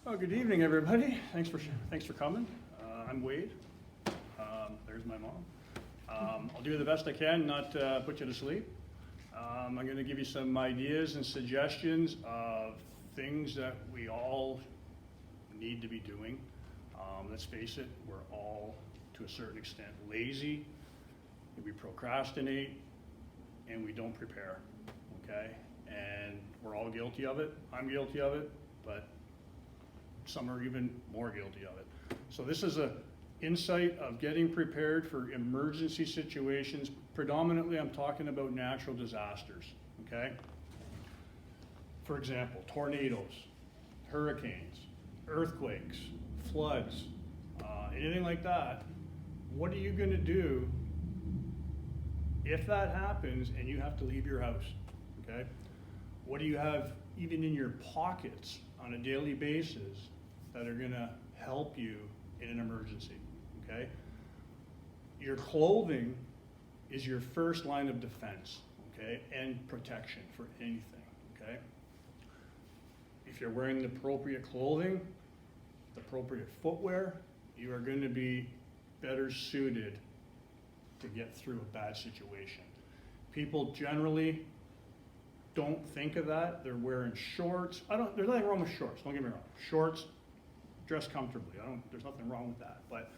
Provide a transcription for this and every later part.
Well, good evening, everybody. Thanks for coming. I'm Wade. There's my mom. I'll do the best I can, not put you to sleep. I'm going to give you some ideas and suggestions of things that we all need to be doing. Let's face it, we're all, to a certain extent, lazy. We procrastinate, and we don't prepare. Okay, and we're all guilty of it. I'm guilty of it, but some are even more guilty of it. So this is an insight of getting prepared for emergency situations. Predominantly, I'm talking about natural disasters, okay? For example, tornadoes, hurricanes, earthquakes, floods, anything like that. What are you gonna do if that happens and you have to leave your house, okay? What do you have even in your pockets on a daily basis that are gonna help you in an emergency, okay? Your clothing is your first line of defense, okay, and protection for anything, okay? If you're wearing the appropriate clothing, the appropriate footwear, you are going to be better suited to get through a bad situation. People generally don't think of that. They're wearing shorts. There's nothing wrong with shorts, don't get me wrong. Shorts, dress comfortably. There's nothing wrong with that. But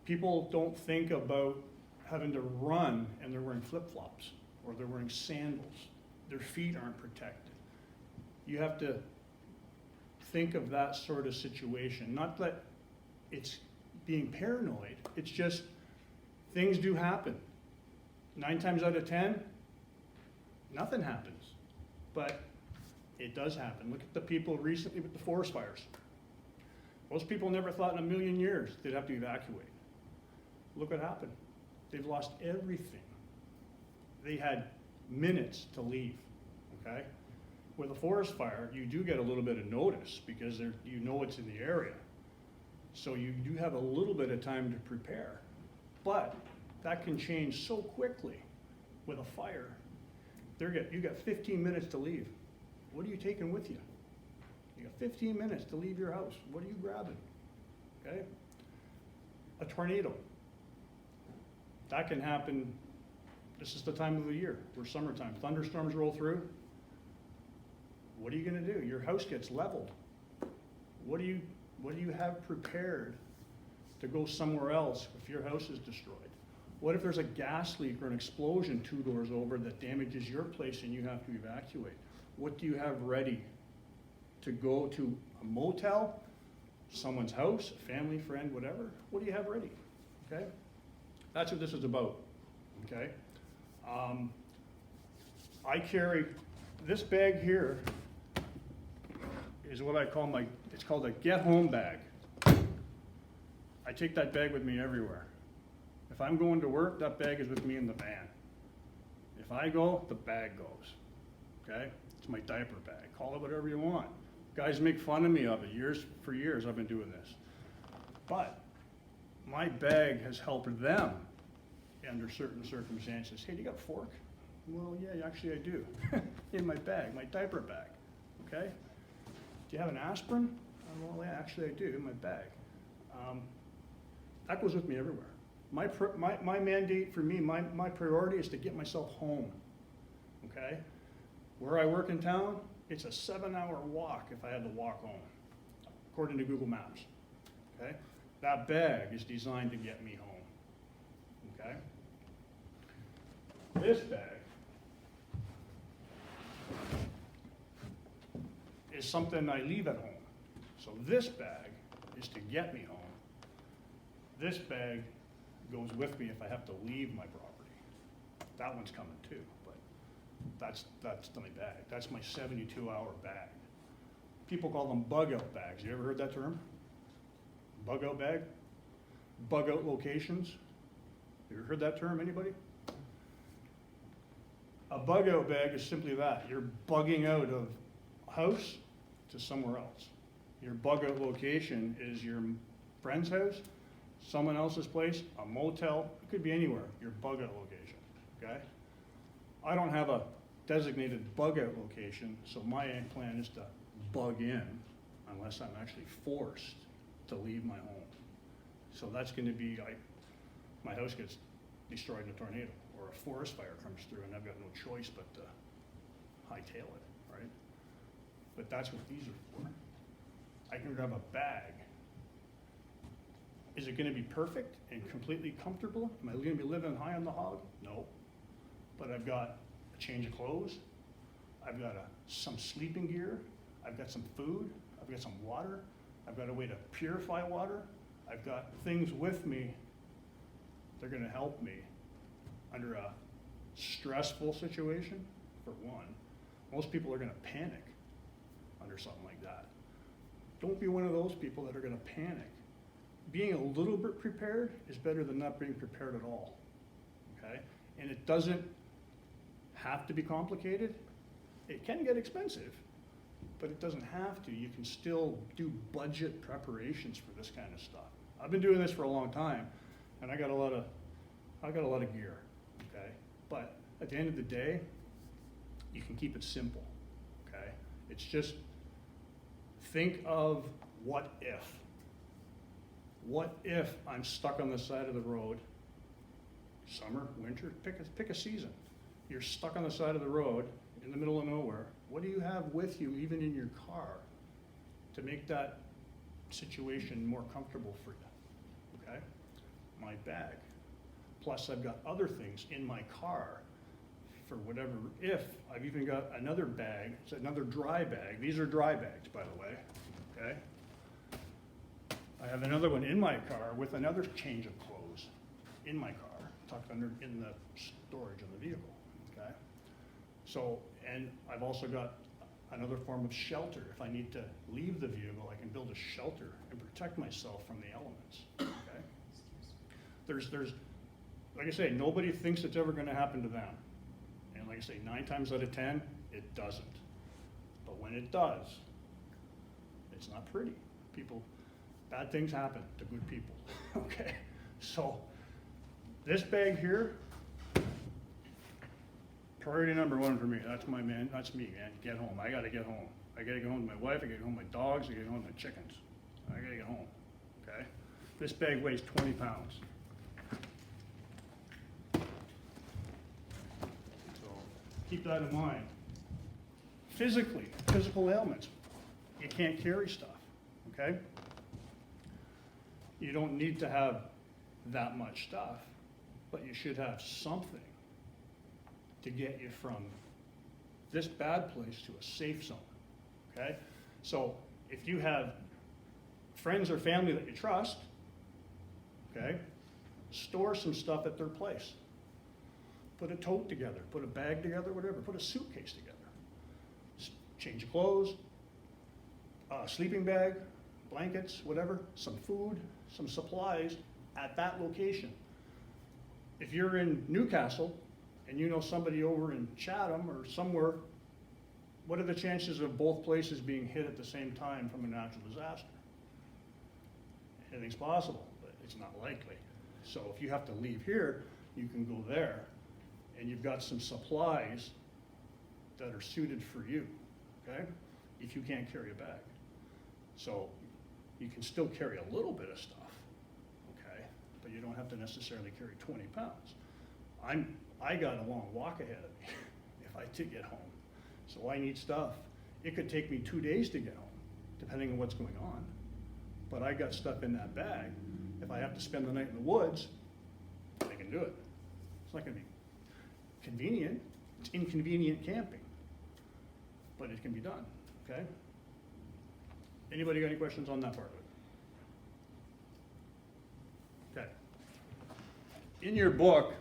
people don't think about having to run and they're wearing flip-flops or they're wearing sandals. Their feet aren't protected. You have to think of that sort of situation. Not that it's being paranoid, it's just things do happen. 9 times out of 10, nothing happens. But it does happen. Look at the people recently with the forest fires. Most people never thought in a million years they'd have to evacuate. Look what happened. They've lost everything. They had minutes to leave, okay? With a forest fire, you do get a little bit of notice because you know it's in the area. So you do have a little bit of time to prepare. But that can change so quickly with a fire. You got 15 minutes to leave. What are you taking with you? You got 15 minutes to leave your house. What are you grabbing? Okay? A tornado. That can happen. This is the time of the year. We're summertime. Thunderstorms roll through. What are you going to do? Your house gets leveled. What do you have prepared to go somewhere else if your house is destroyed? What if there's a gas leak or an explosion 2 doors over that damages your place and you have to evacuate? What do you have ready to go to a motel, someone's house, a family, friend, whatever? What do you have ready? Okay? That's what this is about. Okay? I carry this bag here is what I call it's called a get home bag. I take that bag with me everywhere. If I'm going to work, that bag is with me in the van. If I go, the bag goes, okay? It's my diaper bag. Call it whatever you want. Guys make fun of me of it. For years I've been doing this. But my bag has helped them under certain circumstances. Hey, do you got a fork? Well, yeah, actually I do. In my bag, my diaper bag, okay? Do you have an aspirin? Well, yeah, actually I do, in my bag. That goes with me everywhere. My mandate for me, my priority is to get myself home, okay? Where I work in town, it's a 7-hour walk if I had to walk home, according to Google Maps, okay? That bag is designed to get me home, okay? This bag is something I leave at home. So this bag is to get me home. This bag goes with me if I have to leave my property. That one's coming too, but that's my bag. That's my 72-hour bag. People call them bug-out bags. You ever heard that term? Bug-out bag? Bug-out locations? You ever heard that term, anybody? A bug-out bag is simply that. You're bugging out of a house to somewhere else. Your bug-out location is your friend's house, someone else's place, a motel, it could be anywhere, your bug-out location, okay? I don't have a designated bug-out location, so my plan is to bug in unless I'm actually forced to leave my home. So that's going to be like, my house gets destroyed in a tornado, or a forest fire comes through, and I've got no choice but to hightail it, right? But that's what these are for. I can grab a bag. Is it going to be perfect and completely comfortable? Am I going to be living high on the hog? No. But I've got a change of clothes. I've got some sleeping gear. I've got some food. I've got some water. I've got a way to purify water. I've got things with me that are going to help me under a stressful situation, for one. Most people are going to panic under something like that. Don't be one of those people that are going to panic. Being a little bit prepared is better than not being prepared at all, okay? And it doesn't have to be complicated. It can get expensive, but it doesn't have to. You can still do budget preparations for this kind of stuff. I've been doing this for a long time, and I got a lot of gear, okay? But at the end of the day, you can keep it simple, okay? It's just think of what if. What if I'm stuck on the side of the road, summer, winter, pick a season. You're stuck on the side of the road in the middle of nowhere. What do you have with you, even in your car, to make that situation more comfortable for you, okay? My bag. Plus I've got other things in my car for whatever, if I've even got another bag, it's another dry bag. These are dry bags, by the way, okay? I have another one in my car with another change of clothes in my car, tucked under in the storage of the vehicle, okay? So, and I've also got another form of shelter. If I need to leave the vehicle, I can build a shelter and protect myself from the elements, okay? There's, like I say, nobody thinks it's ever gonna happen to them. And like I say, 9 times out of 10, it doesn't. But when it does, it's not pretty. Bad things happen to good people, okay? So this bag here, priority number 1 for me. That's my man, that's me, man. Get home, I gotta get home. I gotta get home to my wife, I gotta get home to my dogs, I gotta get home to my chickens. I gotta get home, okay? This bag weighs 20 pounds. So keep that in mind. Physical ailments. You can't carry stuff, okay? You don't need to have that much stuff, but you should have something to get you from this bad place to a safe zone, okay? So if you have friends or family that you trust, okay, store some stuff at their place. Put a tote together, put a bag together, whatever, put a suitcase together. Change of clothes, sleeping bag, blankets, whatever, some food, some supplies at that location. If you're in Newcastle and you know somebody over in Chatham or somewhere, what are the chances of both places being hit at the same time from a natural disaster? Anything's possible, but it's not likely. So if you have to leave here, you can go there, and you've got some supplies that are suited for you, okay? If you can't carry a bag. So you can still carry a little bit of stuff, okay? But you don't have to necessarily carry 20 pounds. I got a long walk ahead of me if I did get home. So I need stuff. It could take me 2 days to get home, depending on what's going on. But I got stuff in that bag. If I have to spend the night in the woods, I can do it. It's not gonna be convenient. It's inconvenient camping, but it can be done, okay? Anybody got any questions on that part of it? Okay. In your book,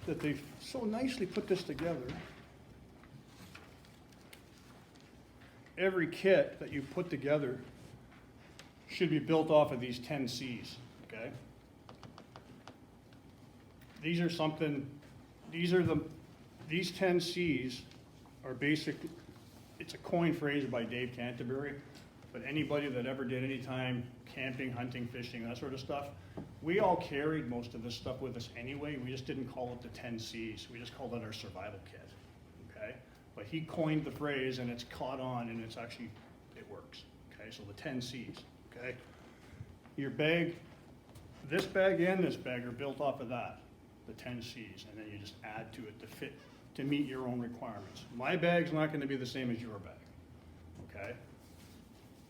that they've so nicely put this together, every kit that you put together should be built off of these 10 C's, okay? These 10 C's are basic. It's a coined phrase by Dave Canterbury, but anybody that ever did any time camping, hunting, fishing, that sort of stuff, we all carried most of this stuff with us anyway. We just didn't call it the 10 C's. We just called it our survival kit, okay? But he coined the phrase, and it's caught on, and it works. Okay, so the 10 C's. Okay, your bag, this bag and this bag are built off of that, the 10 C's, and then you just add to it to fit, to meet your own requirements. My bag's not going to be the same as your bag. Okay,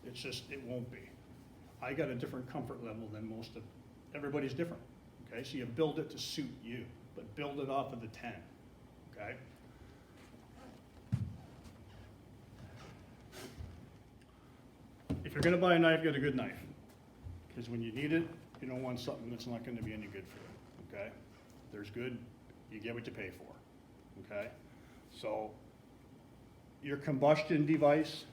it's just, it won't be. I got a different comfort level than most of, everybody's different. Okay, so you build it to suit you, but build it off of the 10. Okay. If you're going to buy a knife, get a good knife. Because when you need it, you don't want something that's not going to be any good for you. Okay? There's good, you get what you pay for. Okay? So, your combustion device,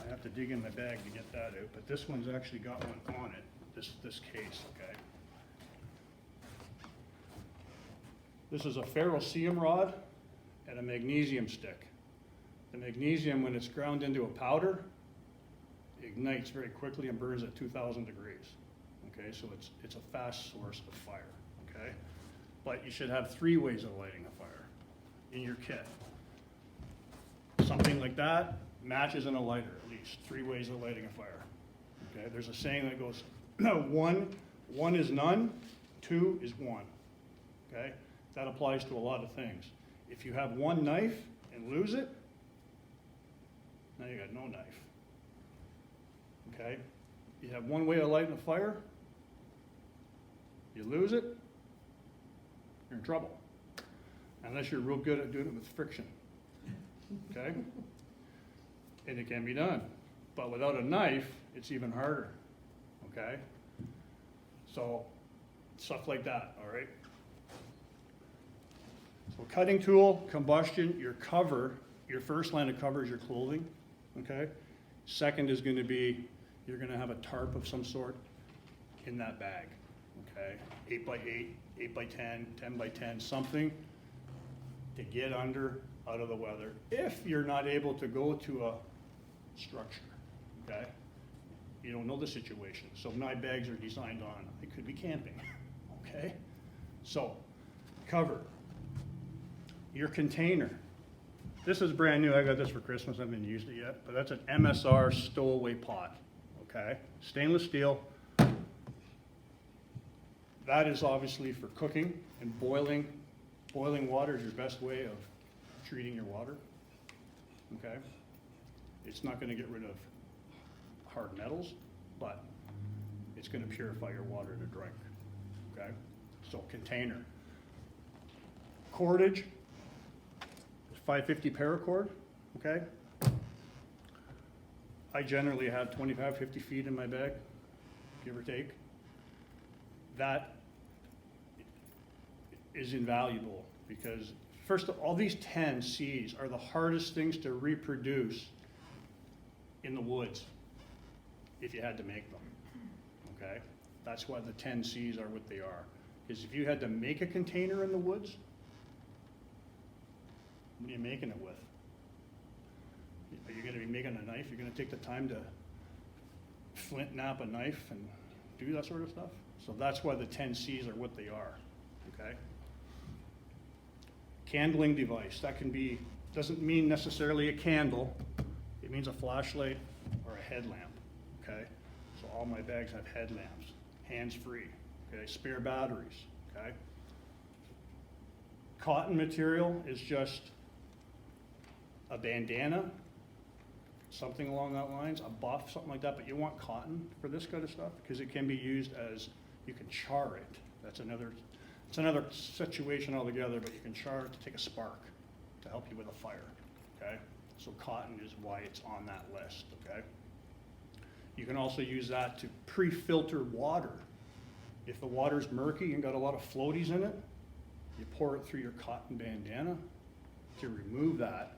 I have to dig in my bag to get that out, but this one's actually got one on it, this case. Okay? This is a ferrocerium rod and a magnesium stick. The magnesium, when it's ground into a powder, ignites very quickly and burns at 2,000 degrees. Okay, so it's a fast source of fire. Okay, but you should have 3 ways of lighting a fire in your kit. Something like that, matches and a lighter at least. 3 ways of lighting a fire. Okay, there's a saying that goes, one is none, 2 is 1. Okay, that applies to a lot of things. If you have one knife and lose it, now you got no knife. Okay? You have one way of lighting a fire, you lose it, you're in trouble. Unless you're real good at doing it with friction. Okay? And it can be done. But without a knife, it's even harder. Okay? So, stuff like that, all right? So cutting tool, combustion, your cover, your first line of cover is your clothing, okay? Second is going to be, you're going to have a tarp of some sort in that bag, okay? 8x8, 8x10, 10x10, something to get under, out of the weather, if you're not able to go to a structure, okay? You don't know the situation. So my bags are designed on, I could be camping, okay? So, cover. Your container. This is brand new. I got this for Christmas. I haven't used it yet, but that's an MSR stowaway pot. Okay, stainless steel. That is obviously for cooking and boiling. Boiling water is your best way of treating your water. Okay, it's not going to get rid of hard metals, but it's going to purify your water to drink. Okay, so container. Cordage. 550 paracord, okay? I generally have 25, 50 feet in my bag, give or take. That is invaluable because, first of all, these 10 C's are the hardest things to reproduce in the woods if you had to make them, okay? That's why the 10 C's are what they are. Because if you had to make a container in the woods, what are you making it with? Are you going to be making a knife? You're going to take the time to flint knap a knife and do that sort of stuff? So that's why the 10 C's are what they are, okay? Candling device, that can be, doesn't mean necessarily a candle. It means a flashlight or a headlamp, okay? So all my bags have headlamps, hands-free, okay? Spare batteries, okay? Cotton material is just a bandana, something along that lines, a buff, something like that, but you want cotton for this kind of stuff because it can be used as, you can char it. That's another, it's another situation altogether, but you can char it to take a spark to help you with a fire, okay? So cotton is why it's on that list, okay? You can also use that to pre-filter water. If the water's murky and got a lot of floaties in it, you pour it through your cotton bandana to remove that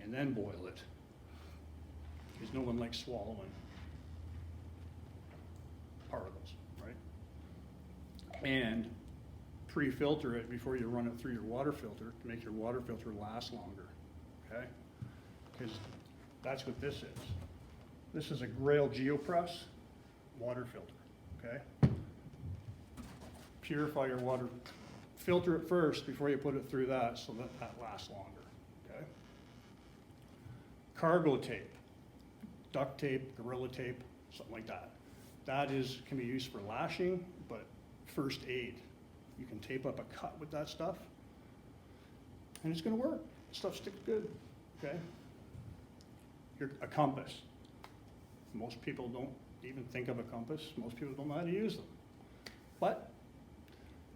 and then boil it, because no one likes swallowing particles, right? And pre-filter it before you run it through your water filter to make your water filter last longer, okay? Because that's what this is. This is a Grail GeoPress water filter, okay? Purify your water, filter it first before you put it through that so that that lasts longer, okay? Cargo tape. duct tape, Gorilla tape, something like that. That can be used for lashing, but first aid. You can tape up a cut with that stuff, and it's gonna work. Stuff sticks good, okay? A compass. Most people don't even think of a compass. Most people don't know how to use them. But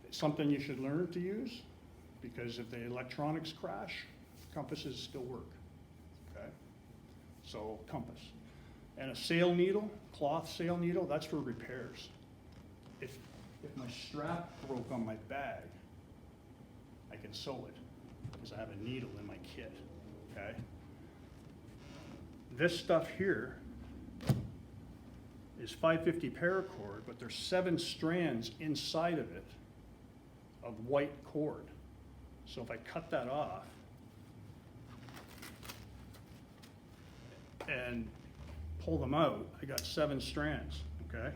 it's something you should learn to use, because if the electronics crash, compasses still work, okay? So compass. And a sail needle, cloth sail needle, that's for repairs. If my strap broke on my bag, I can sew it, because I have a needle in my kit, okay? This stuff here is 550 paracord, but there's 7 strands inside of it of white cord. So if I cut that off and pull them out, I got 7 strands, okay?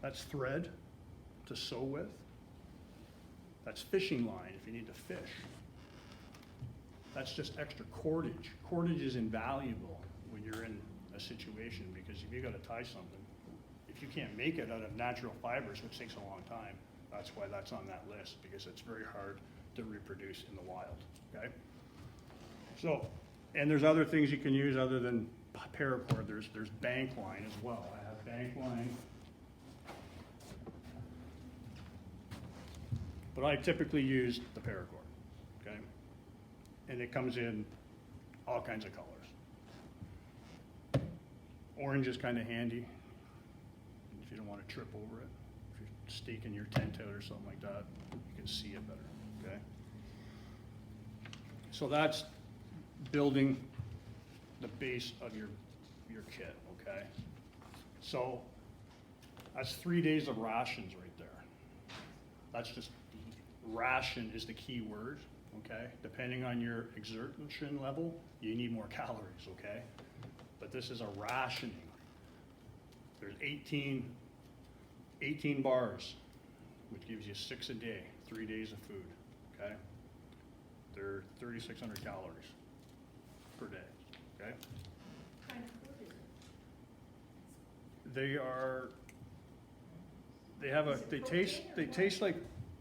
That's thread to sew with. That's fishing line if you need to fish. That's just extra cordage. Cordage is invaluable when you're in a situation, because if you gotta tie something, if you can't make it out of natural fibers, which takes a long time, that's why that's on that list, because it's very hard to reproduce in the wild, okay? So, and there's other things you can use other than paracord. There's bank line as well. I have bank line. But I typically use the paracord, okay? And it comes in all kinds of colors. Orange is kind of handy if you don't want to trip over it. If you're staking your tent out or something like that, you can see it better, okay? So that's building the base of your kit, okay? So that's 3 days of rations right there. That's just, ration is the key word, okay? Depending on your exertion level, you need more calories, okay? But this is a rationing. There's 18 bars, which gives you 6 a day, 3 days of food, okay? They're 3,600 calories per day, okay? What kind of food is it? They taste like,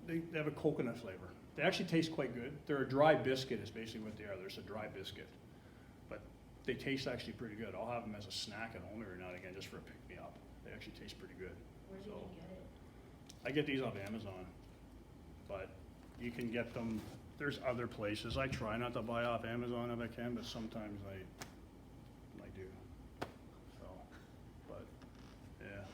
they have a coconut flavor. They actually taste quite good. They're a dry biscuit is basically what they are. There's a dry biscuit. But they taste actually pretty good. I'll have them as a snack at home every now and again just for a pick-me-up. They actually taste pretty good. Where did you get it? I get these off Amazon, but you can get them, there's other places. I try not to buy off Amazon if I can, but sometimes I do. So, but, yeah.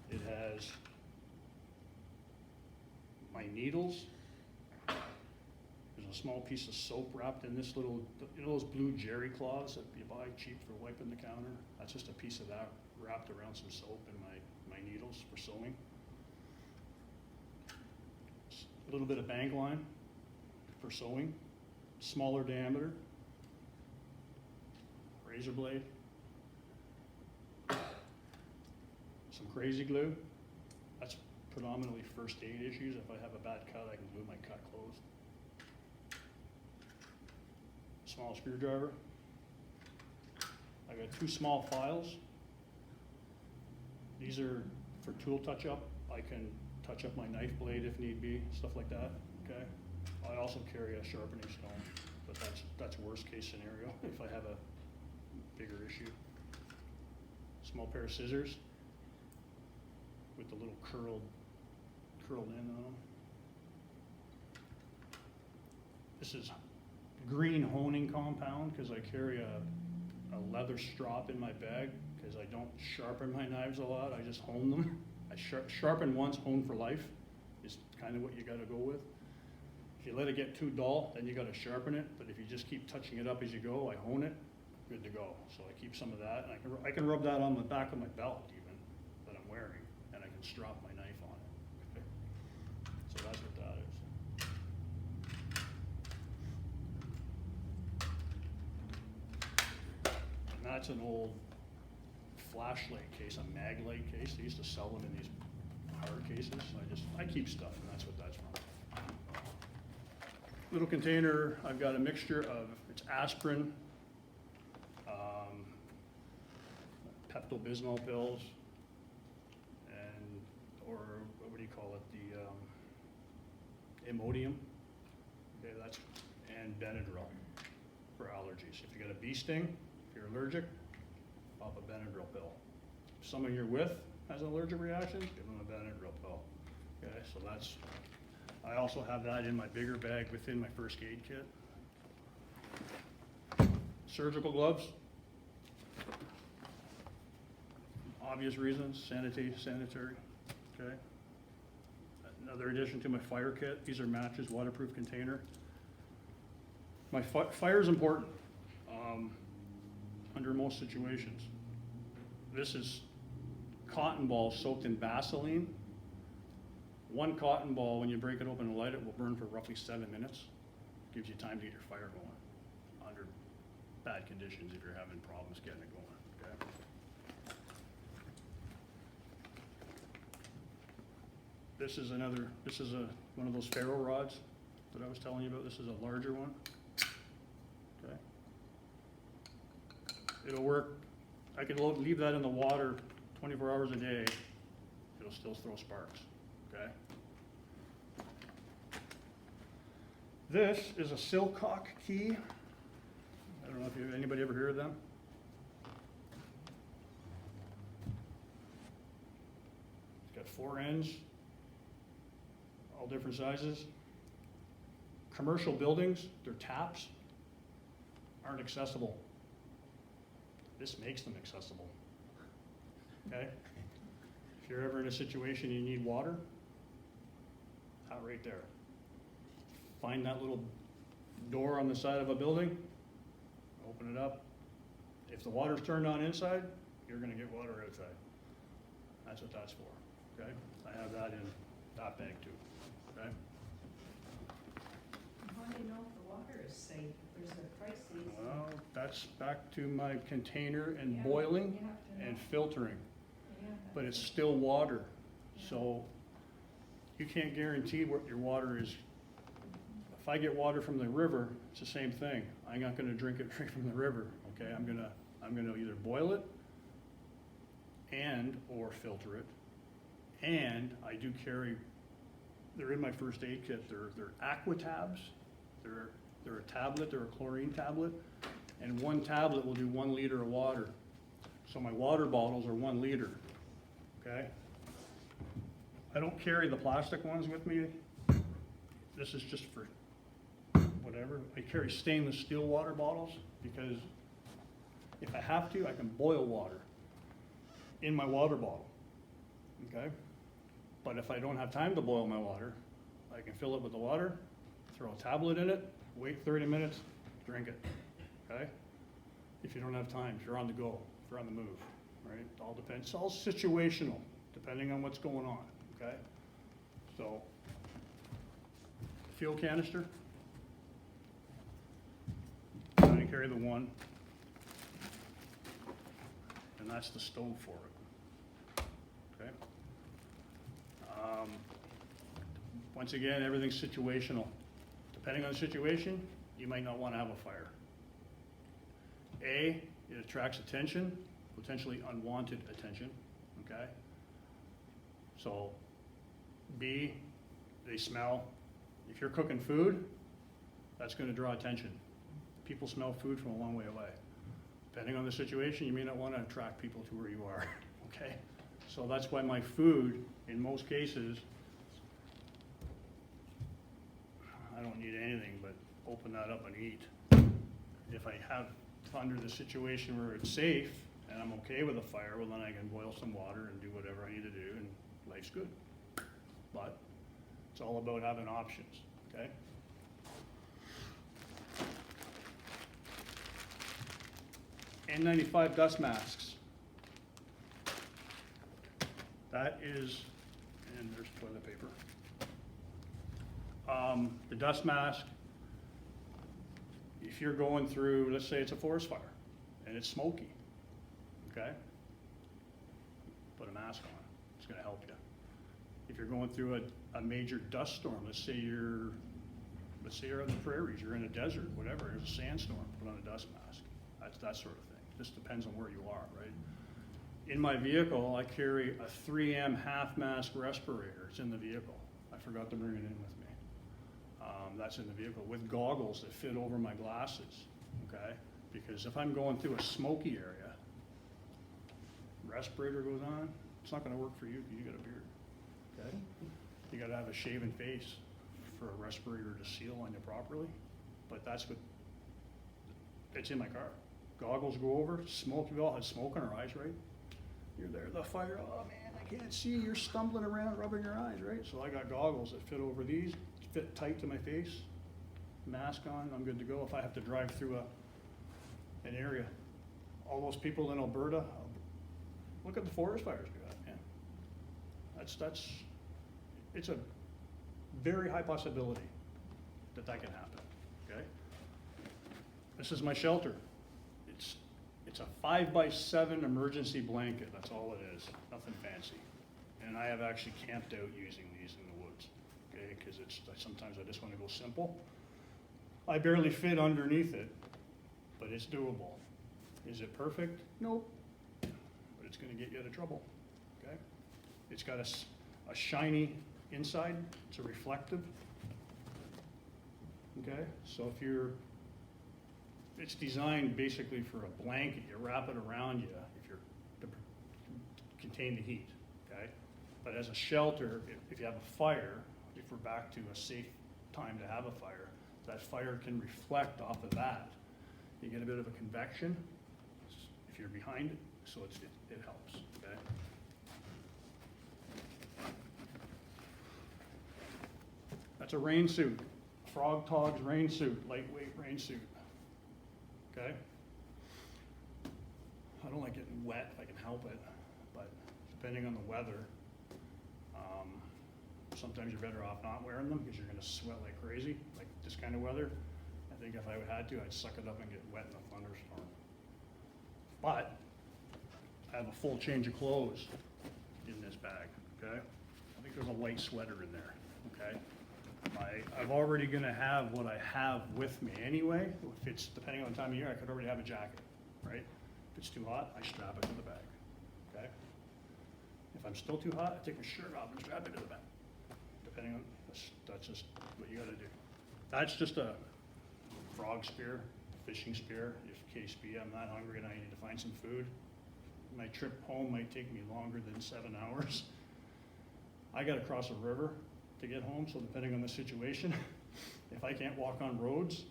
It has my needles. There's a small piece of soap wrapped in this little, you know those blue jerry cloths that you buy cheap for wiping the counter? That's just a piece of that wrapped around some soap and my needles for sewing. A little bit of bank line for sewing, smaller diameter, razor blade, some crazy glue. That's predominantly first aid issues. If I have a bad cut, I can glue my cut closed. Small screwdriver. I got 2 small files. These are for tool touch-up. I can touch up my knife blade if need be, stuff like that, okay? I also carry a sharpening stone, but that's worst case scenario if I have a bigger issue. Small pair of scissors with the little curled end on them. This is green honing compound because I carry a leather strop in my bag because I don't sharpen my knives a lot. I just hone them. I sharpen once, hone for life is kind of what you got to go with. If you let it get too dull, then you got to sharpen it. But if you just keep touching it up as you go, I hone it, good to go. So I keep some of that, and I can rub that on the back of my belt even that I'm wearing, and I can strap my knife on it. Okay. So that's what that is. That's an old flashlight case, a mag light case. They used to sell them in these hard cases. I keep stuff, and that's what that's from. Little container, I've got a mixture of, it's aspirin, Pepto-Bismol pills, and, or what do you call it, the Imodium, okay, that's, and Benadryl for allergies. If you got a bee sting, if you're allergic, pop a Benadryl pill. If someone you're with has an allergic reaction, give them a Benadryl pill. Okay, so that's, I also have that in my bigger bag within my first aid kit. Surgical gloves. Obvious reasons, sanitary, okay. Another addition to my fire kit, these are matches, waterproof container. My fire is important under most situations. This is cotton balls soaked in Vaseline. One cotton ball, when you break it open and light it, will burn for roughly 7 minutes. Gives you time to get your fire going under bad conditions if you're having problems getting it going, okay? This is one of those ferro rods that I was telling you about. This is a larger one, okay? It'll work, I could leave that in the water 24 hours a day, it'll still throw sparks, okay? This is a Silcock key. I don't know if anybody ever heard of them. It's got 4 ends, all different sizes. Commercial buildings, their taps aren't accessible. This makes them accessible, okay? If you're ever in a situation you need water, out right there. Find that little door on the side of a building, open it up. If the water's turned on inside, you're gonna get water outside. That's what that's for, okay? I have that in that bag too, okay? How do you know if the water is safe, if there's a crisis? Well, that's back to my container and Yeah, boiling you have to know. and filtering, Yeah, but it's still water. So you can't guarantee what your water is. If I get water from the river, it's the same thing. I'm not gonna drink it right from the river, okay? I'm gonna either boil it and or filter it. And I do carry, they're in my first aid kit, they're Aquatabs. They're a tablet, they're a chlorine tablet, and one tablet will do 1 liter of water. So my water bottles are 1 liter, okay? I don't carry the plastic ones with me. This is just for whatever. I carry stainless steel water bottles because if I have to, I can boil water in my water bottle, okay? But if I don't have time to boil my water, I can fill it with the water, throw a tablet in it, wait 30 minutes, drink it, okay? If you don't have time, if you're on the go, if you're on the move, right? It all depends, it's all situational, depending on what's going on, okay? So, fuel canister. I'm gonna carry the one, and that's the stove for it, okay? Once again, everything's situational. Depending on the situation, you might not want to have a fire. A, it attracts attention, potentially unwanted attention, okay? So, B, they smell. If you're cooking food, that's going to draw attention. People smell food from a long way away. Depending on the situation, you may not want to attract people to where you are, okay? So that's why my food, in most cases, I don't need anything but open that up and eat. If I have under the situation where it's safe and I'm okay with a fire, well then I can boil some water and do whatever I need to do and life's good. But it's all about having options, okay? N95 dust masks. That is, and there's toilet paper. The dust mask, if you're going through, let's say it's a forest fire and it's smoky, okay? Put a mask on, it's gonna help you. If you're going through a major dust storm, let's say you're on the prairies, you're in a desert, whatever, there's a sandstorm, put on a dust mask. That's that sort of thing. Just depends on where you are, right? In my vehicle, I carry a 3M half mask respirator. It's in the vehicle. I forgot to bring it in with me. That's in the vehicle with goggles that fit over my glasses, okay? Because if I'm going through a smoky area, respirator goes on, it's not gonna work for you because you got a beard, okay? You gotta have a shaven face for a respirator to seal on you properly, but that's what, it's in my car. Goggles go over, smoke, we all had smoke in our eyes, right? You're there, the fire, oh man, I can't see, you're stumbling around, rubbing your eyes, right? So I got goggles that fit over these, fit tight to my face, mask on, I'm good to go. If I have to drive through an area, all those people in Alberta, look at the forest fires we got, man. It's a very high possibility that can happen, okay? This is my shelter. It's a 5x7 emergency blanket, that's all it is, nothing fancy. And I have actually camped out using these in the woods, okay? Because sometimes I just want to go simple. I barely fit underneath it, but it's doable. Is it perfect? Nope, but it's gonna get you out of trouble, okay? It's got a shiny inside, it's a reflective, okay? So it's designed basically for a blanket, you wrap it around you to contain the heat, okay? But as a shelter, if you have a fire, if we're back to a safe time to have a fire, that fire can reflect off of that. You get a bit of a convection if you're behind it, so it helps, okay? That's a rain suit, Frog Tog's rain suit, lightweight rain suit, okay? I don't like getting wet if I can help it, but depending on the weather, sometimes you're better off not wearing them because you're gonna sweat like crazy, like this kind of weather. I think if I had to, I'd suck it up and get wet in a thunderstorm. But I have a full change of clothes in this bag, okay? I think there's a light sweater in there, okay? I'm already gonna have what I have with me anyway. If it's, depending on the time of year, I could already have a jacket, right? If it's too hot, I strap it to the bag, okay? If I'm still too hot, I take my shirt off and strap it to the bag. Depending on, that's just what you gotta do. That's just a frog spear, fishing spear, if case be I'm not hungry and I need to find some food. My trip home might take me longer than 7 hours. I gotta cross a river to get home, so depending on the situation, if I can't walk on roads,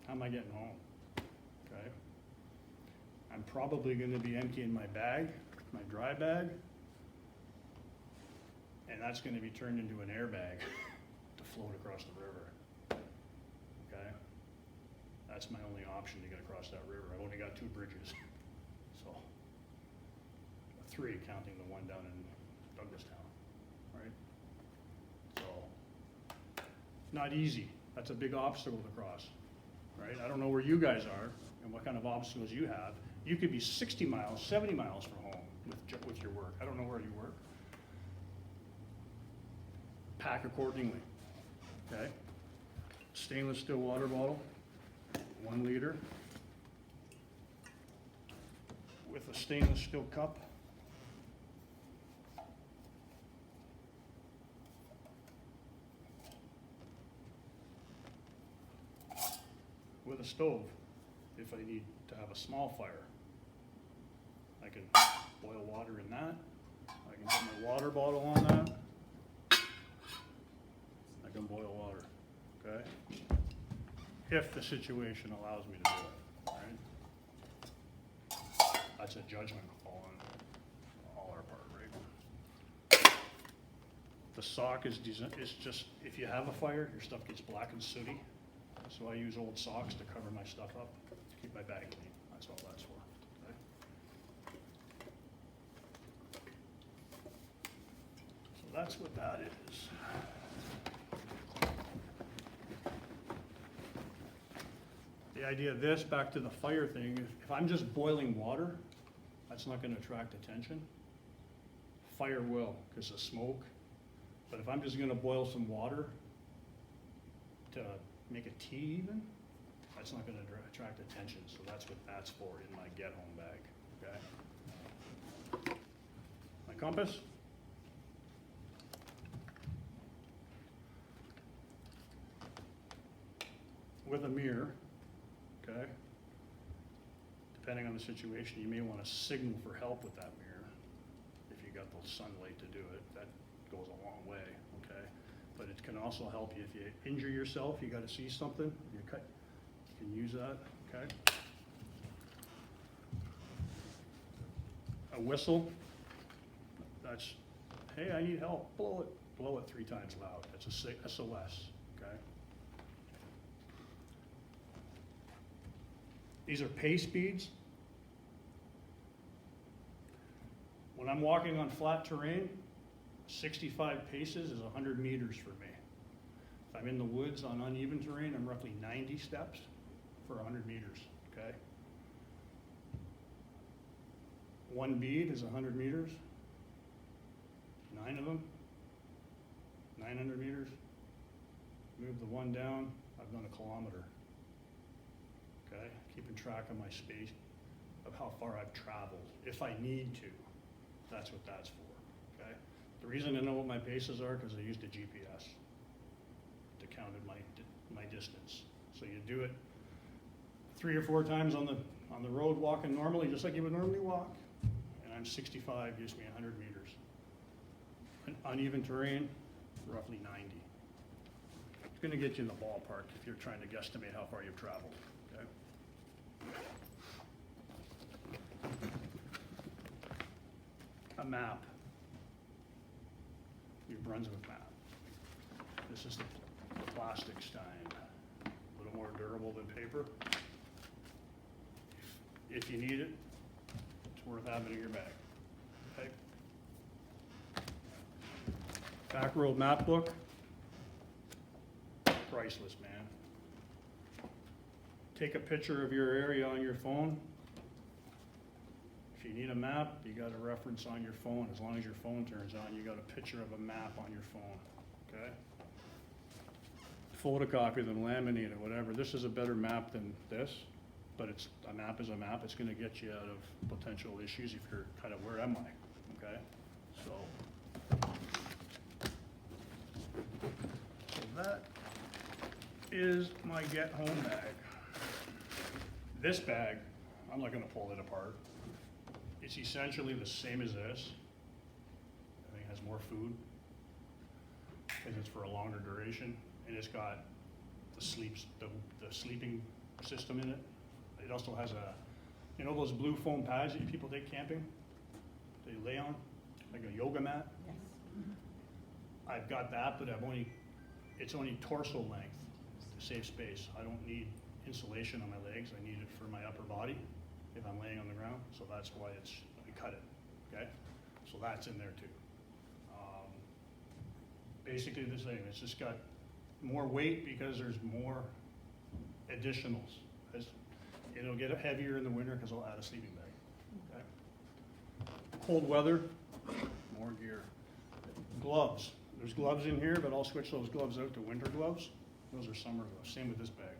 how am I getting home, okay? I'm probably gonna be emptying my bag, my dry bag, and that's gonna be turned into an airbag to float across the river, okay? That's my only option to get across that river. I've only got 2 bridges, so 3 counting the one down in Douglastown, right? So, not easy. That's a big obstacle to cross, right? I don't know where you guys are and what kind of obstacles you have. You could be 60 miles, 70 miles from home with your work. I don't know where you work. Pack accordingly, okay? Stainless steel water bottle, 1 liter, with a stainless steel cup. With a stove, if I need to have a small fire. I can boil water in that. I can put my water bottle on that. I can boil water, okay? If the situation allows me to do it, right? That's a judgment call on all our part, right? The sock is just, if you have a fire, your stuff gets black and sooty. So I use old socks to cover my stuff up, to keep my bag clean. That's all that's for, okay? So that's what that is. The idea of this, back to the fire thing, if I'm just boiling water, That's not gonna attract attention. Fire will, because of smoke. But if I'm just gonna boil some water to make a tea even, that's not gonna attract attention, so that's what that's for in my get-home bag, okay? My compass. With a mirror, okay? Depending on the situation, you may want to signal for help with that mirror. If you got the sunlight to do it, that goes a long way, okay? But it can also help you if you injure yourself, you got to see something, you can use that, okay? A whistle, that's, hey, I need help, blow it 3 times loud. That's a SOS, okay? These are pace beads. When I'm walking on flat terrain, 65 paces is 100 meters for me. If I'm in the woods on uneven terrain, I'm roughly 90 steps for 100 meters, okay? 1 bead is 100 meters. 9 of them, 900 meters. Move the 1 down, I've done a kilometer. Okay, keeping track of my space, of how far I've traveled, if I need to. That's what that's for, okay? The reason I know what my paces are, because I used a GPS to count my distance. So you do it 3 or 4 times on the road walking normally, just like you would normally walk. And I'm 65, gives me 100 meters. Uneven terrain, roughly 90. It's gonna get you in the ballpark if you're trying to guesstimate how far you've traveled, okay? A map. New Brunswick map. This is the plastic Stein. A little more durable than paper. If you need it, it's worth having in your bag, okay? Back road map book. Priceless, man. Take a picture of your area on your phone. If you need a map, you got a reference on your phone. As long as your phone turns on, you got a picture of a map on your phone, okay? Photocopy them, laminate it, whatever. This is a better map than this, but a map is a map. It's gonna get you out of potential issues if you're kind of, where am I, okay? So that is my get home bag. This bag, I'm not gonna pull it apart. It's essentially the same as this. I think it has more food, because it's for a longer duration, and it's got the sleeping system in it. It also has you know those blue foam pads that people take camping? They lay on, like a yoga mat? Yes. I've got that, but it's only torso length to save space. I don't need insulation on my legs. I need it for my upper body if I'm laying on the ground. So that's why I cut it, okay? So that's in there too. Basically the same. It's just got more weight because there's more additionals. It'll get heavier in the winter because I'll add a sleeping bag, okay? Cold weather, more gear. Gloves. There's gloves in here, but I'll switch those gloves out to winter gloves. Those are summer gloves. Same with this bag,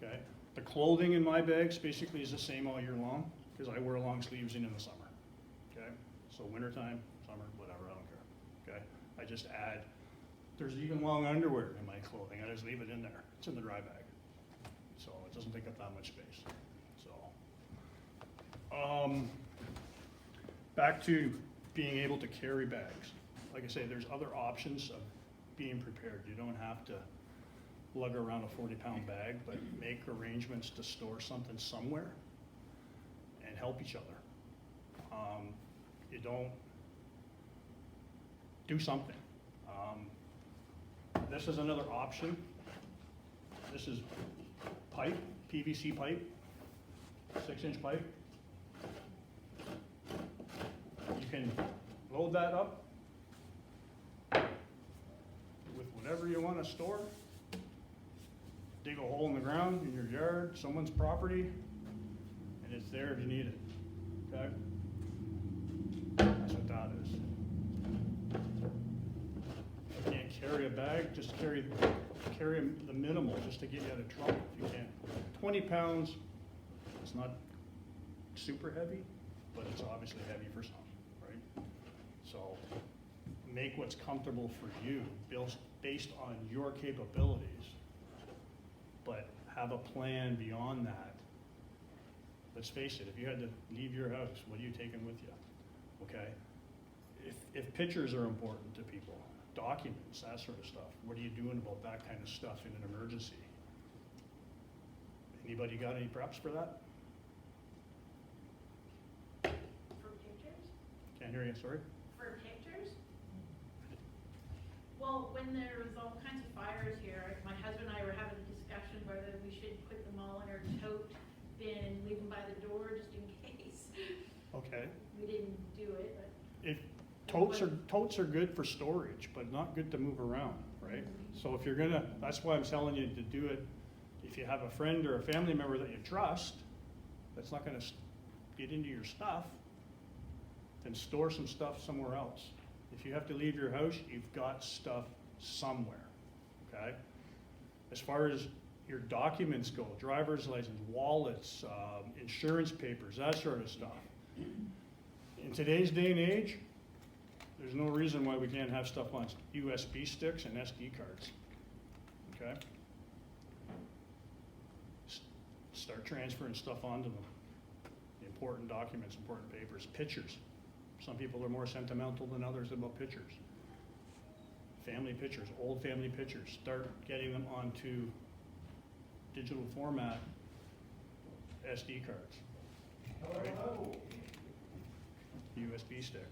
okay? The clothing in my bags basically is the same all year long because I wear long sleeves in the summer, okay? So wintertime, summer, whatever, I don't care, okay? I just add, there's even long underwear in my clothing. I just leave it in there. It's in the dry bag. So it doesn't take up that much space. So, back to being able to carry bags. Like I say, there's other options of being prepared. You don't have to lug around a 40-pound bag, but make arrangements to store something somewhere and help each other. You don't do something. This is another option. This is pipe, PVC pipe, 6-inch pipe. You can load that up with whatever you want to store. Dig a hole in the ground in your yard, someone's property, and it's there if you need it, okay? that is. If you can't carry a bag, just carry the minimal just to get you out of trouble if you can. 20 pounds, it's not super heavy, but it's obviously heavy for some, right? So make what's comfortable for you, based on your capabilities, but have a plan beyond that. Let's face it, if you had to leave your house, what are you taking with you? Okay? If pictures are important to people, documents, that sort of stuff, what are you doing about that kind of stuff in an emergency? Anybody got any preps for that? For pictures? Can't hear you, sorry? For pictures? Well, when there was all kinds of fires here, my husband and I were having a discussion whether we should put them all in our tote bin and leave them by the door just in case. Okay. We didn't do it, but. If totes are good for storage, but not good to move around, right? So if you're gonna, that's why I'm telling you to do it. If you have a friend or a family member that you trust, that's not gonna get into your stuff, then store some stuff somewhere else. If you have to leave your house, you've got stuff somewhere, okay? As far as your documents go, driver's license, wallets, insurance papers, that sort of stuff. In today's day and age, there's no reason why we can't have stuff on USB sticks and SD cards, okay? Start transferring stuff onto them. Important documents, important papers, pictures. Some people are more sentimental than others about pictures. Family pictures, old family pictures. Start getting them onto digital format SD cards. Right? USB stick,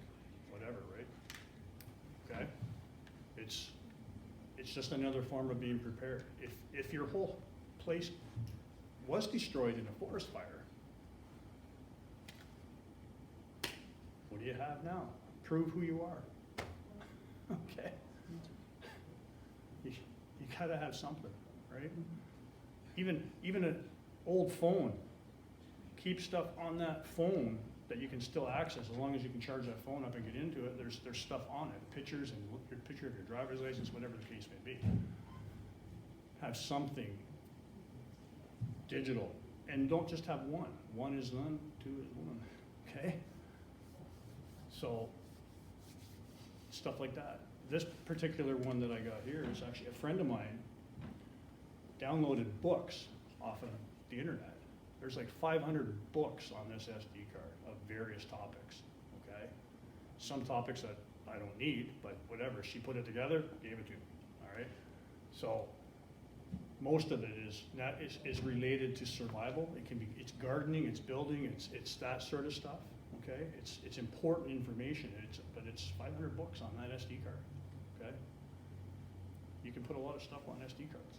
whatever, right? Okay? It's just another form of being prepared. If your whole place was destroyed in a forest fire, what do you have now? Prove who you are. Okay? You gotta have something, right? Even an old phone, keep stuff on that phone that you can still access as long as you can charge that phone up and get into it. There's stuff on it, pictures and your picture of your driver's license, whatever the case may be. Have something digital, and don't just have one. One is none, two is one, okay? So, stuff like that. This particular one that I got here is actually a friend of mine downloaded books off of the internet. There's like 500 books on this SD card of various topics, okay? Some topics that I don't need, but whatever. She put it together, gave it to me, all right? So, most of it is related to survival. It's gardening, it's building, it's that sort of stuff. Okay, it's important information. But it's 500 books on that SD card. Okay, you can put a lot of stuff on SD cards.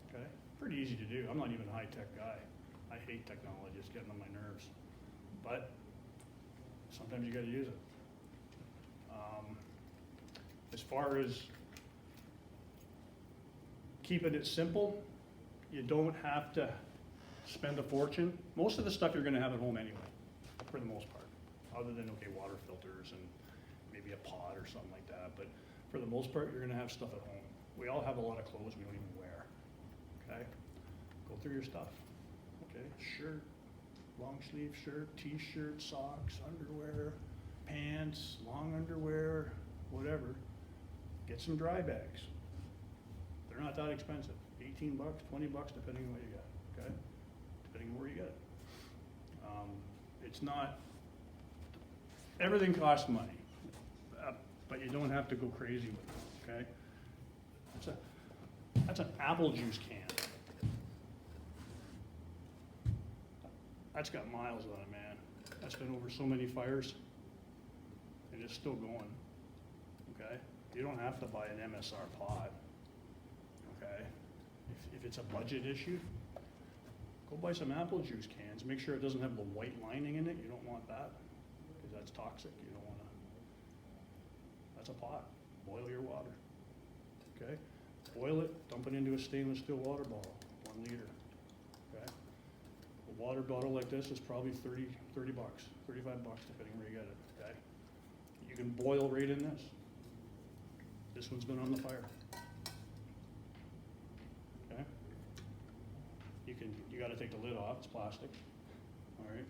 Okay, pretty easy to do. I'm not even a high tech guy. I hate technology. It's getting on my nerves. But sometimes you got to use it. As far as keeping it simple, you don't have to spend a fortune. Most of the stuff you're going to have at home anyway, for the most part, other than, okay, water filters and maybe a pot or something like that. But for the most part, you're going to have stuff at home. We all have a lot of clothes we don't even wear, okay? Go through your stuff, okay? Shirt, long sleeve shirt, t-shirt, socks, underwear, pants, long underwear, whatever. Get some dry bags. They're not that expensive. 18 bucks, 20 bucks, depending on what you got, okay? Depending on where you get it. It's not, everything costs money, but you don't have to go crazy with it, okay? That's an apple juice can. That's got miles on it, man. That's been over so many fires, and it's still going, okay? You don't have to buy an MSR pot. Okay, if it's a budget issue, go buy some apple juice cans. Make sure it doesn't have the white lining in it. You don't want that because that's toxic. You don't want to. That's a pot. Boil your water. Okay, boil it. Dump it into a stainless steel water bottle, 1 liter. Okay, a water bottle like this is probably 30 bucks, 35 bucks, depending where you get it. Okay, You can boil right in this. This one's been on the fire. Okay? You gotta take the lid off, it's plastic. All right?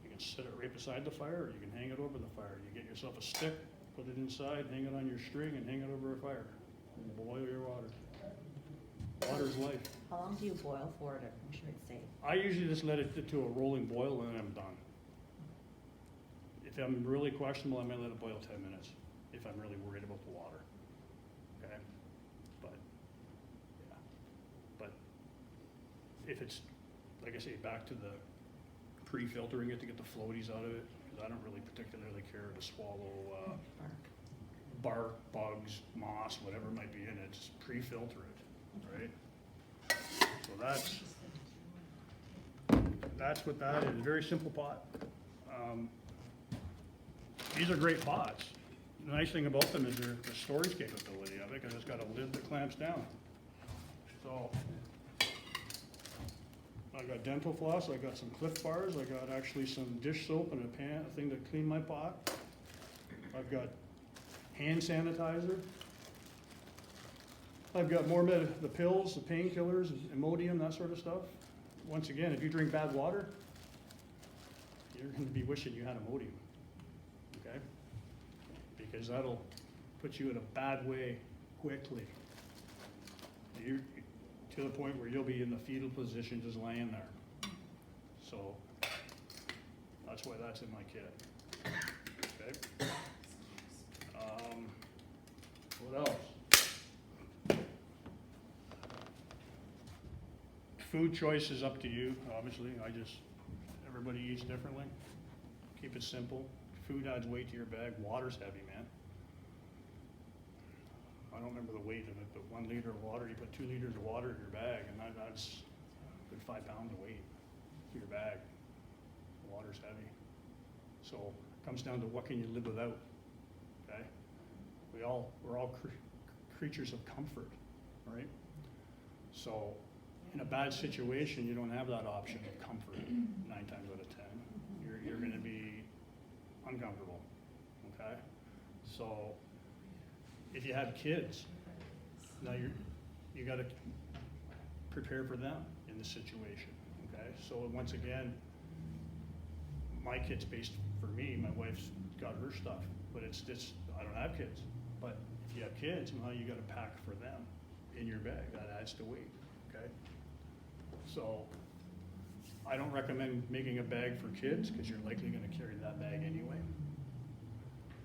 You can set it right beside the fire, or you can hang it over the fire. You get yourself a stick, put it inside, hang it on your string, and hang it over a fire. And boil your water. Water's life. How long do you boil for to make sure it's safe? I usually just let it to a rolling boil and then I'm done. If I'm really questionable, I might let it boil 10 minutes, if I'm really worried about the water. Okay? But, yeah. But if it's, like I say, back to the pre-filtering it to get the floaties out of it, because I don't really particularly care to swallow bark, bugs, moss, whatever might be in it, just pre-filter it, right? So that's what that is, very simple pot. These are great pots. The nice thing about them is the storage capability of it, because it's got a lid that clamps down. So, I got dental floss, I got some Cliff Bars, I got actually some dish soap and a thing to clean my pot. I've got hand sanitizer. I've got more the pills, the painkillers, Imodium, that sort of stuff. Once again, if you drink bad water, you're going to be wishing you had Imodium, okay? Because that'll put you in a bad way quickly. To the point where you'll be in the fetal position just laying there. So that's why that's in my kit. Okay. What else? Food choice is up to you, obviously. Everybody eats differently. Keep it simple. Food adds weight to your bag. Water's heavy, man. I don't remember the weight of it, but 1 liter of water, you put 2 liters of water in your bag, and that's a good 5 pounds of weight to your bag. Water's heavy. So it comes down to what can you live without, okay? We're all creatures of comfort, right? So in a bad situation, you don't have that option of comfort 9 times out of 10. You're gonna be uncomfortable, okay? So if you have kids, now you got to prepare for them in this situation, okay? So once again, my kit's based for me. My wife's got her stuff, but it's I don't have kids. But if you have kids, now you got to pack for them in your bag. That adds to weight, okay? So I don't recommend making a bag for kids because you're likely going to carry that bag anyway.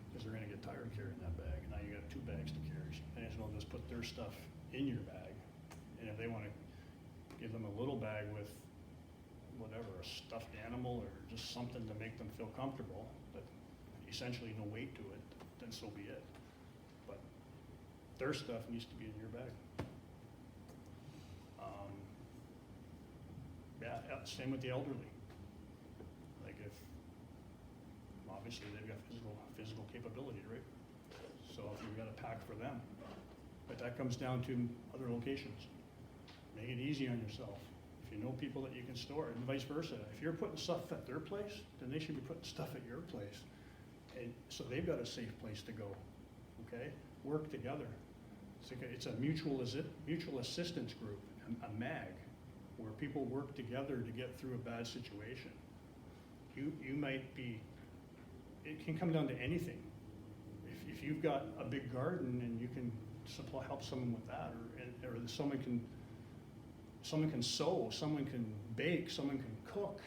Because they're going to get tired carrying that bag, and now you got 2 bags to carry. And they'll just put their stuff in your bag, and if they want to give them a little bag with whatever, a stuffed animal or just something to make them feel comfortable, but essentially no weight to it, then so be it. But their stuff needs to be in your bag. Yeah, same with the elderly. Like if obviously they've got physical capability, right? So if you've got to pack for them. But that comes down to other locations. Make it easy on yourself. If you know people that you can store, and vice versa. If you're putting stuff at their place, then they should be putting stuff at your place. And so they've got a safe place to go, okay? Work together. It's a mutual assistance group, a MAG, where people work together to get through a bad situation. You might be, it can come down to anything. If you've got a big garden and you can help someone with that, or someone can sew, someone can bake, someone can cook,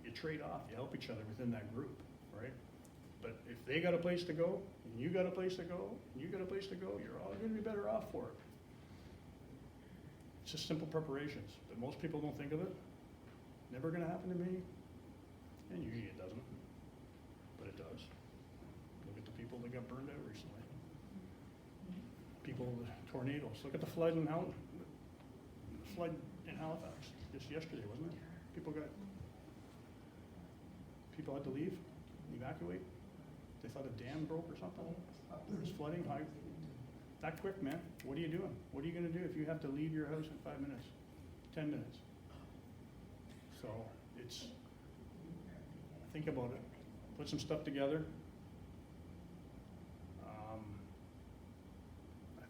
you trade off, you help each other within that group, right? But if they got a place to go, and you got a place to go, and you got a place to go, you're all gonna be better off for it. It's just simple preparations, but most people don't think of it. Never gonna happen to me, and usually it doesn't, but it does. Look at the people that got burned out recently. People, tornadoes. Look at the flood in Halifax just yesterday, wasn't it? People had to leave, evacuate. They thought a dam broke or something. There was flooding. That quick, man. What are you doing? What are you going to do if you have to leave your house in 5 minutes, 10 minutes? So think about it. Put some stuff together.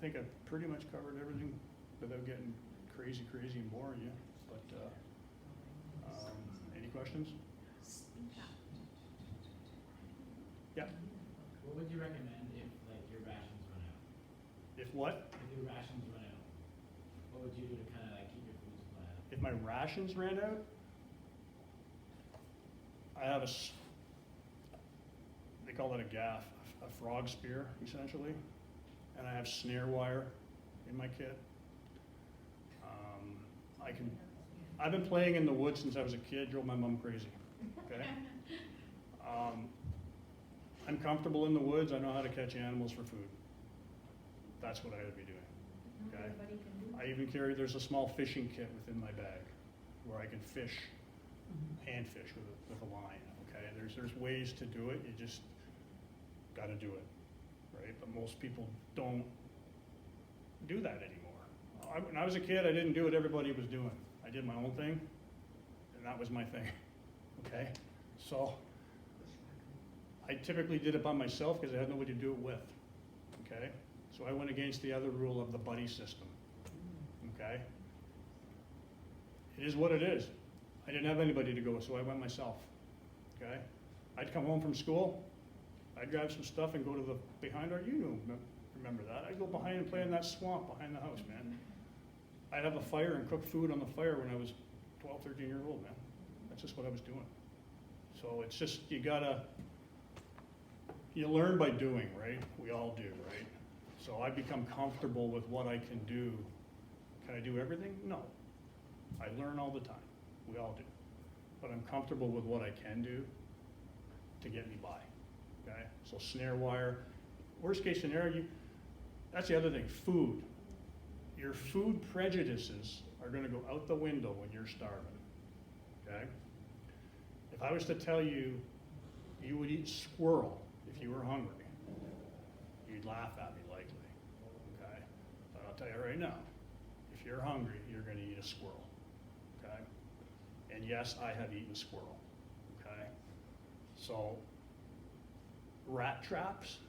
think I've pretty much covered everything without getting crazy and boring you, but, any questions? Yeah, What would you recommend if, like, your rations run out? if what? If your rations run out, what would you do to kind of like keep your food supply up? If my rations ran out, I have they call it a gaff, a frog spear, essentially, and I have snare wire in my kit. I've been playing in the woods since I was a kid, drove my mom crazy, okay? I'm comfortable in the woods, I know how to catch animals for food. That's what I would be doing, okay? Everybody can do. I even there's a small fishing kit within my bag where I can fish, hand fish with a line, okay? There's ways to do it, you just gotta do it, right? But most people don't do that anymore. When I was a kid, I didn't do what everybody was doing. I did my own thing, and that was my thing, okay? So I typically did it by myself because I had nobody to do it with, okay? So I went against the other rule of the buddy system, okay? It is what it is. I didn't have anybody to go, so I went myself, okay? I'd come home from school, I'd grab some stuff and go to the behind our, remember that? I'd go behind and play in that swamp behind the house, man. I'd have a fire and cook food on the fire when I was 12, 13 years old, man. That's just what I was doing. So it's just, you learn by doing, right? We all do, right? So I become comfortable with what I can do. Can I do everything? No. I learn all the time. We all do. But I'm comfortable with what I can do to get me by, okay? So snare wire. Worst case scenario, that's the other thing, food. Your food prejudices are gonna go out the window when you're starving, okay? If I was to tell you you would eat squirrel if you were hungry, you'd laugh at me likely, okay? But I'll tell you right now, if you're hungry, you're gonna eat a squirrel, okay? And yes, I have eaten squirrel, okay? So, rat traps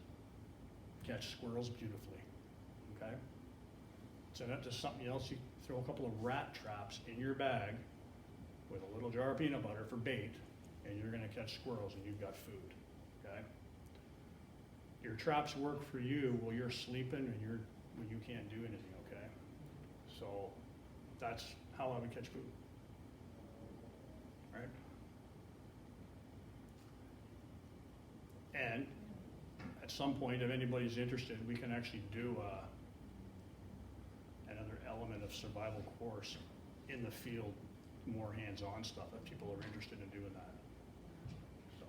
catch squirrels beautifully, okay? So not just something else, you throw a couple of rat traps in your bag with a little jar of peanut butter for bait, and you're gonna catch squirrels and you've got food, okay? Your traps work for you while you're sleeping and when you can't do anything, okay? So that's how I would catch food, right? And at some point, if anybody's interested, we can actually do another element of survival course in the field, more hands-on stuff if people are interested in doing that. So,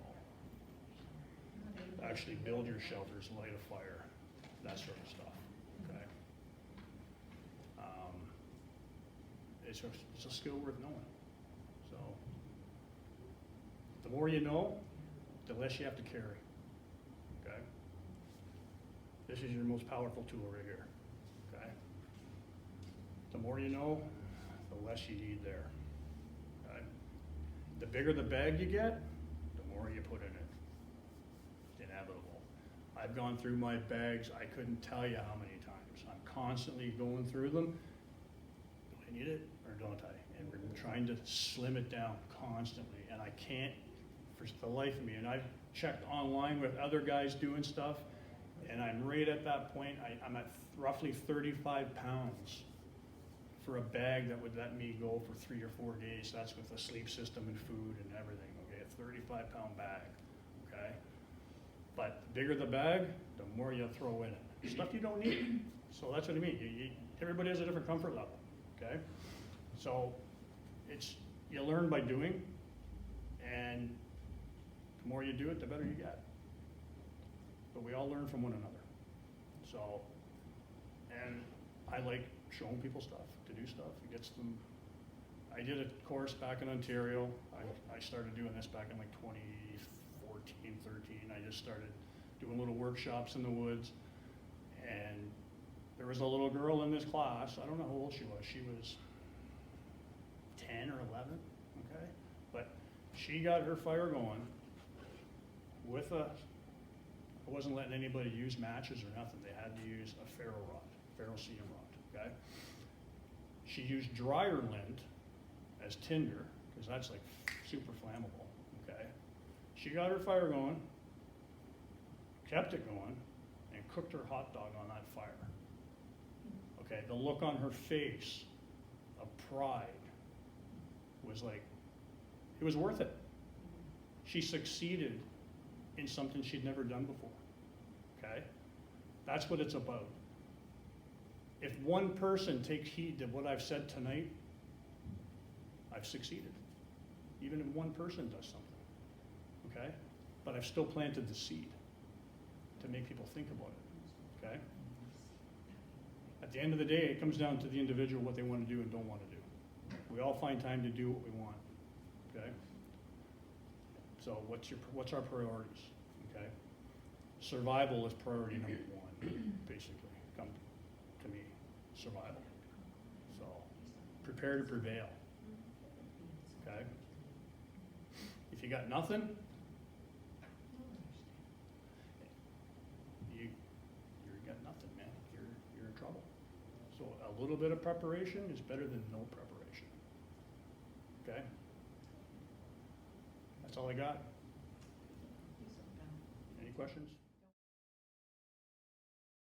actually build your shelters, light a fire, that sort of stuff, okay? It's a skill worth knowing. So, the more you know, the less you have to carry, okay? This is your most powerful tool right here, okay? The more you know, the less you need there, okay? The bigger the bag you get, the more you put in it. It's inevitable. I've gone through my bags, I couldn't tell you how many times. I'm constantly going through them. Do I need it or don't I? And we're trying to slim it down constantly, and I can't for the life of me. And I've checked online with other guys doing stuff, and I'm right at that point. I'm at roughly 35 pounds for a bag that would let me go for 3 or 4 days. That's with a sleep system and food and everything, okay? A 35-pound bag, okay? But the bigger the bag, the more you throw in it. Stuff you don't need. So that's what I mean. Everybody has a different comfort level, okay? So you learn by doing, and the more you do it, the better you get. But we all learn from one another. So, and I like showing people stuff, to do stuff. It gets them. I did a course back in Ontario. I started doing this back in like 2014, 13. I just started doing little workshops in the woods. And there was a little girl in this class. I don't know how old she was. She was 10 or 11, okay? But she got her fire going with I wasn't letting anybody use matches or nothing. They had to use a ferro rod, ferrocerium rot, okay? She used dryer lint as tinder, because that's like super flammable, okay? She got her fire going, kept it going, and cooked her hot dog on that fire. Okay, the look on her face of pride was like, it was worth it. She succeeded in something she'd never done before, okay? That's what it's about. If one person takes heed to what I've said tonight, I've succeeded. Even if one person does something, okay? But I've still planted the seed to make people think about it, okay? At the end of the day, it comes down to the individual, what they want to do and don't want to do. We all find time to do what we want, okay? So what's our priorities, okay? Survival is priority number one, basically, come to me, survival. So, prepare to prevail, okay? If you got nothing, you got nothing, man. You're in trouble. So a little bit of preparation is better than no preparation. Okay? That's all I got. Any questions?